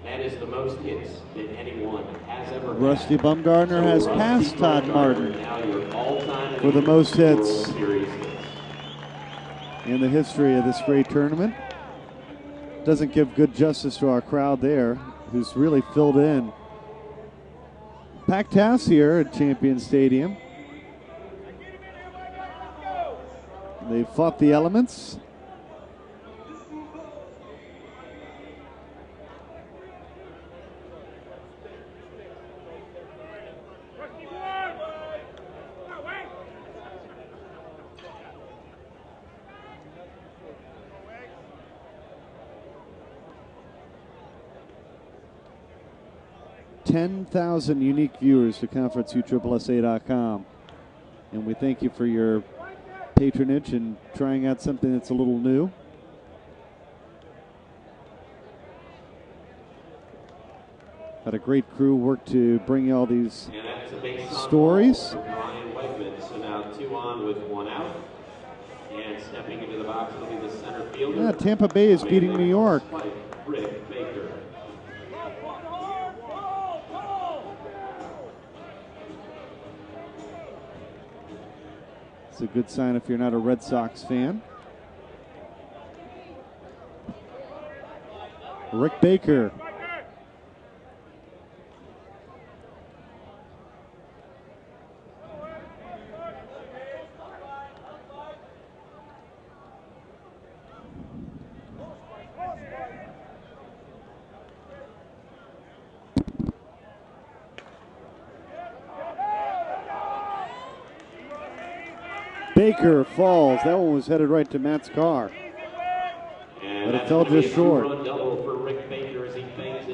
That is the most hits that anyone has ever had. Rusty Bumgarner has Rusty passed Todd Bumgarner, Martin now your all-time for the leader most in hits World Series hits. in the history of this great tournament. Doesn't give good justice to our crowd there, who's really filled in. Packed house here at Champion Stadium. They fought the elements. $10,000 unique viewers to ConferenceUSSSA.com. And we thank you for your patronage and trying out something that's a little new. Had a great crew work to bring you all these And that's a base on stories. ball for Brian Whiteman. So now 2 on with 1 out. And stepping into the box will be the center fielder. Yeah, Tampa Bay is beating New York. Rick Baker. It's a good sign if you're not a Red Sox fan. Rick Baker. Baker falls. That one was headed right to Matt's car. But it fell just short.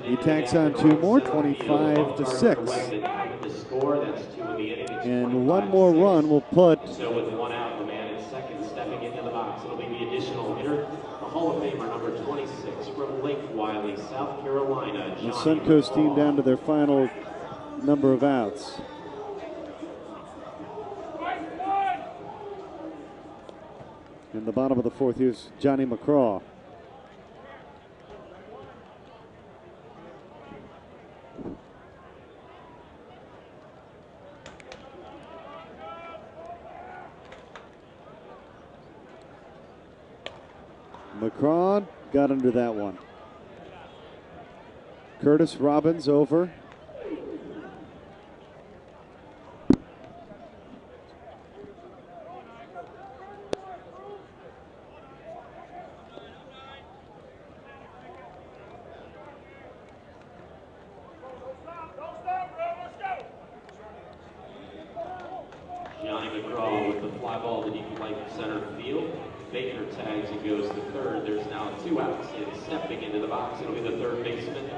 He tacks on 2 more, 25-6. And 1 more run will put So with 1 out, the man in second stepping into the box. It'll be the additional hitter, the Hall of Famer number 26 from Lake Wiley, South Carolina. the Suncoast team down to their final number of outs. In the bottom of the 4th, here's Johnny McCraw. McCraw got under that one. Curtis Robbins over. Johnny McCraw with the fly ball to deep right center field. Baker tags and goes to third. There's now 2 outs. And stepping into the box, it'll be the third baseman,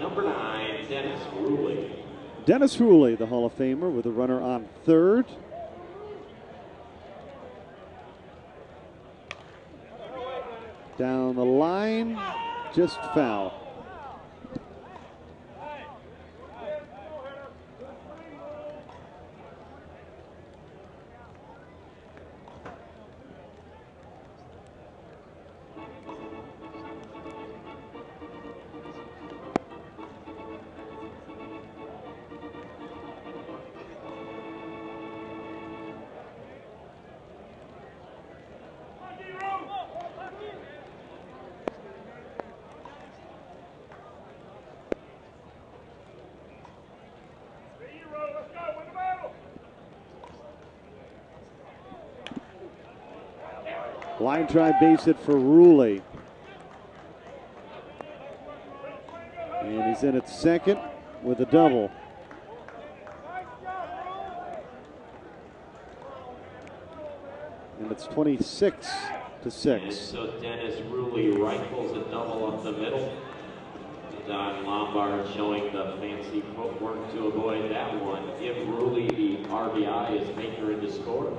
number 9, Dennis Ruley. Dennis Ruley, the Hall of Famer, with a runner on third. Down the line, just foul. Line drive base hit for Ruley. And he's in at second with a double. And it's 26-6. And so Dennis Ruley rifles a double up the middle. Don Lombard showing the fancy footwork to avoid that one. Give Ruley the RBI as Baker in to score.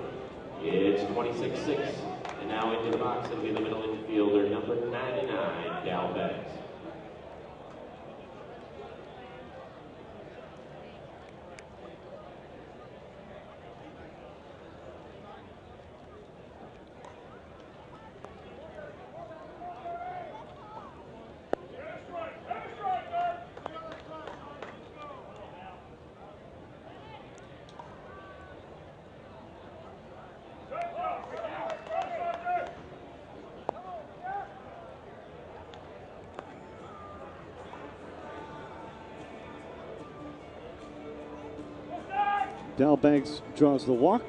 It's 26-6. And now into the box, it'll be the middle infielder, number 99, Dal Beggs. Dal Beggs draws the walk.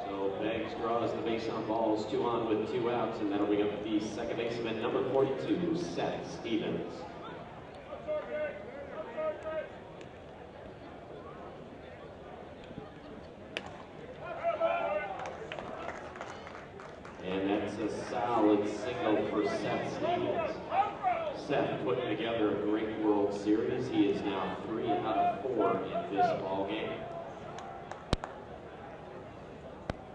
So Beggs draws the base on balls, 2 on with 2 outs, and that'll bring up the second baseman, number 42, Seth Stevens. And that's a solid single for Seth Stevens. Seth putting together a great World Series. He is now 3 out of 4 in this ball game.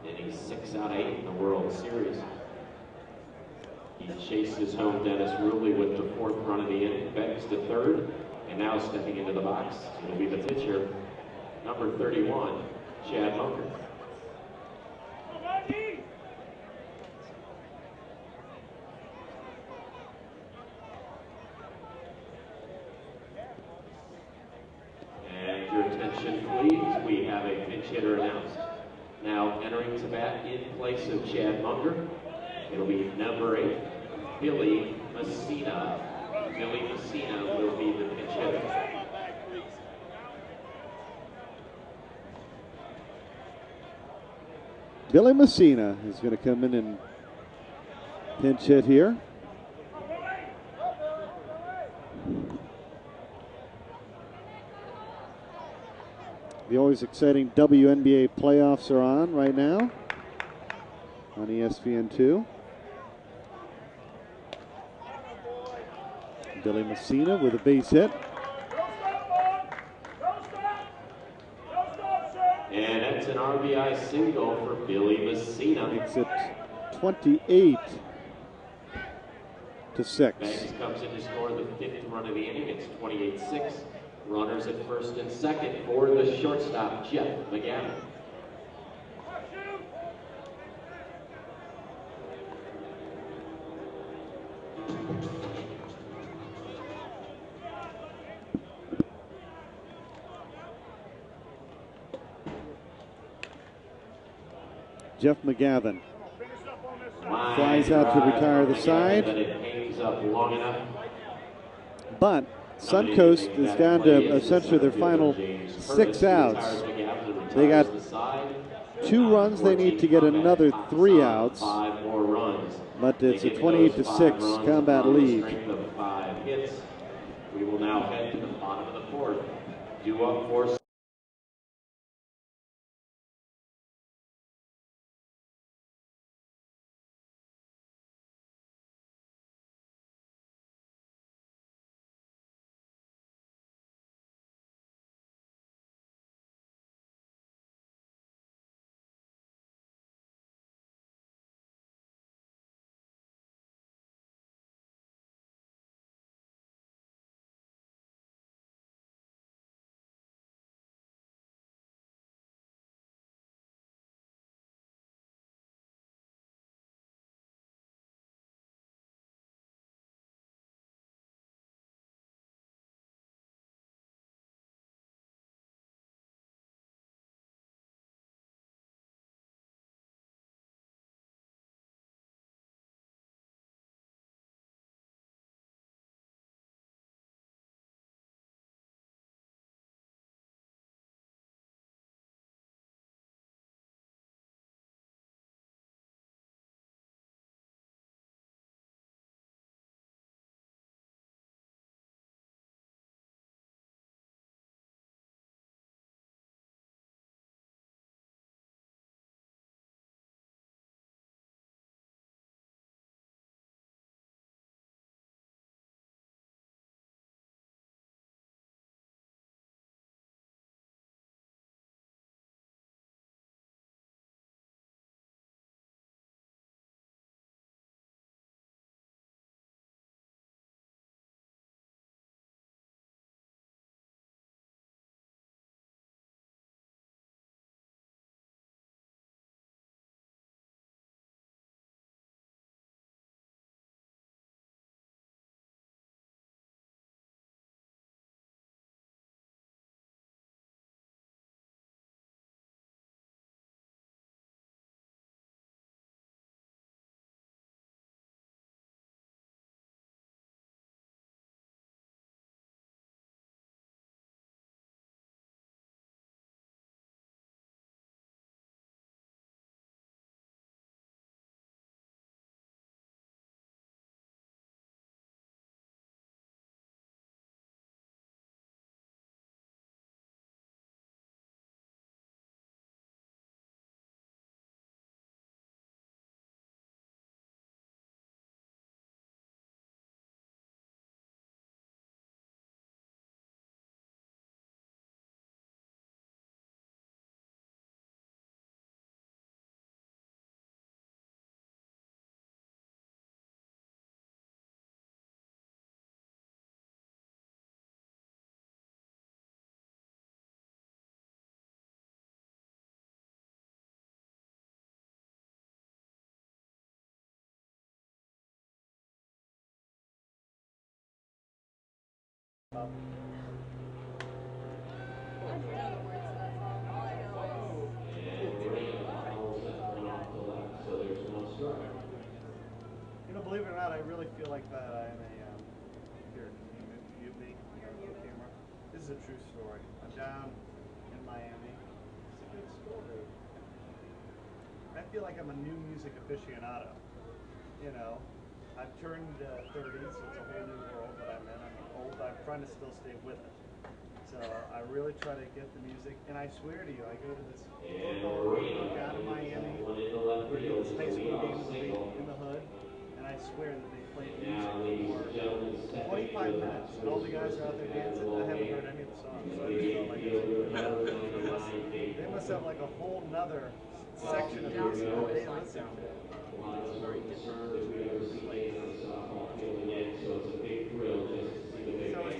And he's 6 out of 8 in the World Series. He chases home Dennis Ruley with the 4th run of the inning. Beggs to third. And now stepping into the box, it'll be the pitcher, number 31, Chad Munker. And your attention, please. We have a pinch hitter announced. Now entering to bat in place of Chad Munger, it'll be number 8, Billy Messina. Billy Messina will be the pinch hitter. Billy Messina is going to come in and pinch hit here. The always exciting WNBA playoffs are on right now on ESPN2. Billy Messina with a base hit. And that's an RBI single for Billy Messina. Makes it 28-6. Beggs comes in to score the 5th run of the inning. It's 28-6. Runners at first and second for the shortstop, Jeff McGavin. Jeff McGavin flies out to retire the side. But Suncoast is down to essentially their final 6 outs. They got 2 runs. They need to get another 3 outs. But it's a 28-6 combat lead. We will now head to the bottom of the 4th. Due up for You know, believe it or not, I really feel like that I am a, here, you me, camera. This is a true story. I'm down in Miami. It's a good story. I feel like I'm a new music aficionado. You know, I've turned 30, so it's a whole new world that I'm in. I'm old, I'm trying to still stay with it. So I really try to get the music, and I swear to you, I go to this down in Miami, we do this high school game in the hood, and I swear that they play music for 25 minutes, and all the guys are out there dancing. I haven't heard any of the songs, so I just felt like they must have like a whole nother section of music that they listen to. So it's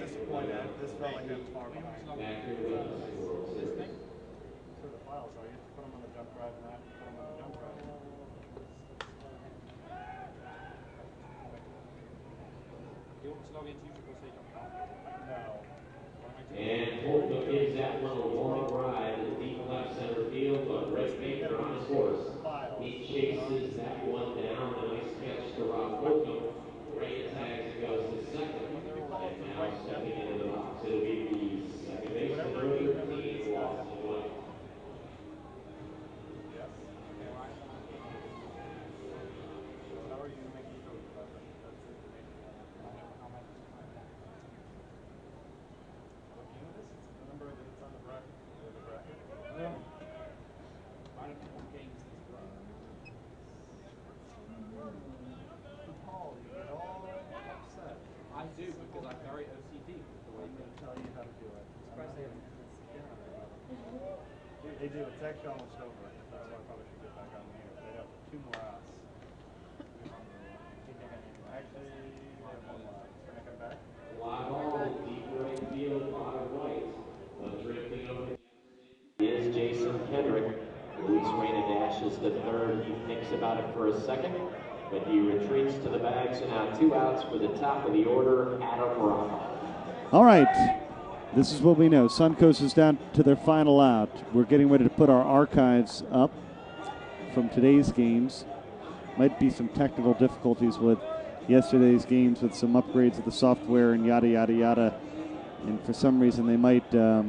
disappointing. This felt like I'm far behind. So the files are, you have to put them on the jump drive, and I have to put them on the jump drive. No. And Holcomb gives that one a long ride to deep left center field, but Red Baker on his horse. He chases that one down. A nice catch to Rob Holcomb. Ray tags and goes to second. And now stepping into the box, it'll be the second baseman, number 13, Lawson White. Yes. How are you making sure that's information? What game is this? It's the number that's on the bracket. The bracket? Yeah. Paul, you get all upset. I do, because I'm very OCD. I'm going to tell you how to do it. They do. It's actually almost over. That's why I probably should get back on the air. They have 2 more outs. Actually, they have 1 more. Can I come back? Fly ball, deep right field by White. Drifting over is Jason Kendrick. Luis Reyna dashes to third. He thinks about it for a second, but he retreats to the bag. So now 2 outs for the top of the order, Adam Roth. All right. This is what we know. Suncoast is down to their final out. We're getting ready to put our archives up from today's games. Might be some technical difficulties with yesterday's games with some upgrades of the software and yada, yada, yada. And for some reason they might have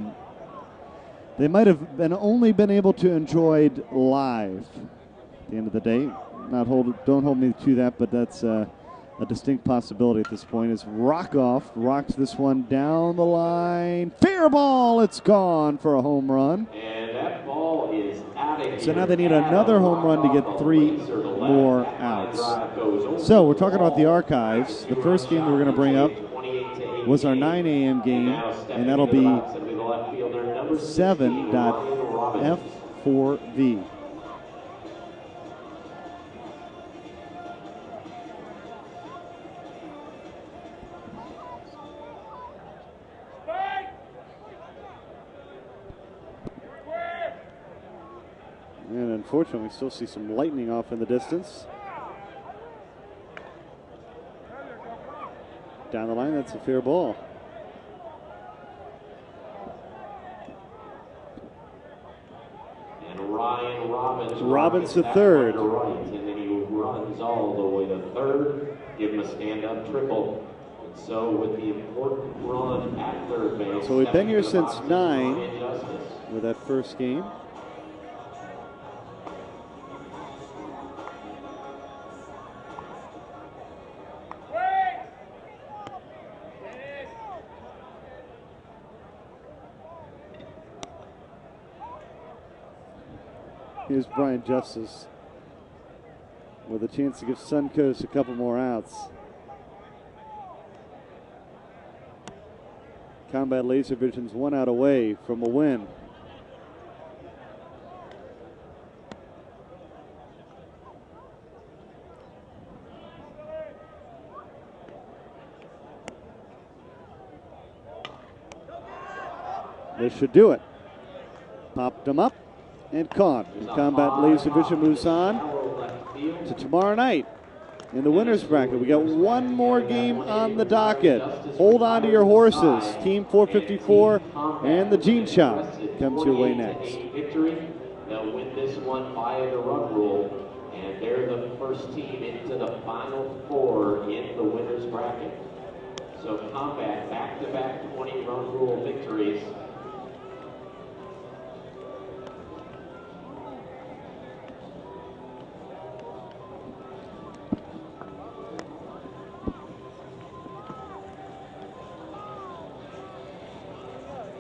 only been able to enjoy it live at the end of the day. Don't hold me to that, but that's a distinct possibility at this point. As Rockoff rocks this one down the line. Fair ball, it's gone for a home run. And that ball is out of here. So now they need another home run to get 3 more outs. So we're talking about the archives. The first game we're going to bring up was our 9 a.m. game, and that'll be 7.f4v. And unfortunately, we still see some lightning off in the distance. Down the line, that's a fair ball. And Ryan Robbins. Robbins to third. Right, and then he runs all the way to third. Give him a stand-up triple. And so with the important run at third base. So we've been here since 9 with that first game. Here's Brian Justice with a chance to give Suncoast a couple more outs. Combat Laservision's 1 out away from a win. This should do it. Popped him up and caught. And Combat Laservision moves on to tomorrow night. in the winner's bracket. We got one more game on the docket. Hold on to your horses. Team 454 and the Gene Shop comes your way next. Victory. They'll win this one via the run rule, and they're the first team into the final four in the winner's bracket. So Combat, back-to-back 20 run rule victories.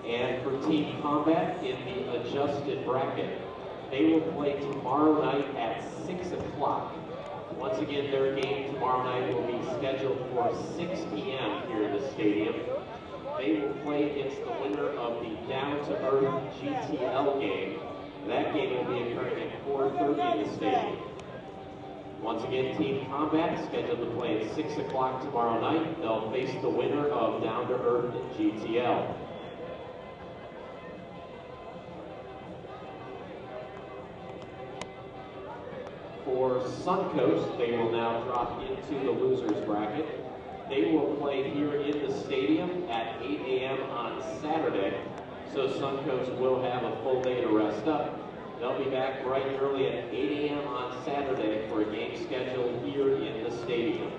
And for Team Combat in the adjusted bracket, they will play tomorrow night at 6 o'clock. Once again, their game tomorrow night will be scheduled for 6 p.m. here in the stadium. They will play against the winner of the Down to Earth GTL game. That game will be occurring at 4:30 in the stadium. Once again, Team Combat scheduled to play at 6 o'clock tomorrow night. They'll face the winner of Down to Earth GTL. For Suncoast, they will now drop into the losers bracket. They will play here in the stadium at 8 a.m. on Saturday, so Suncoast will have a full day to rest up. They'll be back bright and early at 8 a.m. on Saturday for a game scheduled here in the stadium.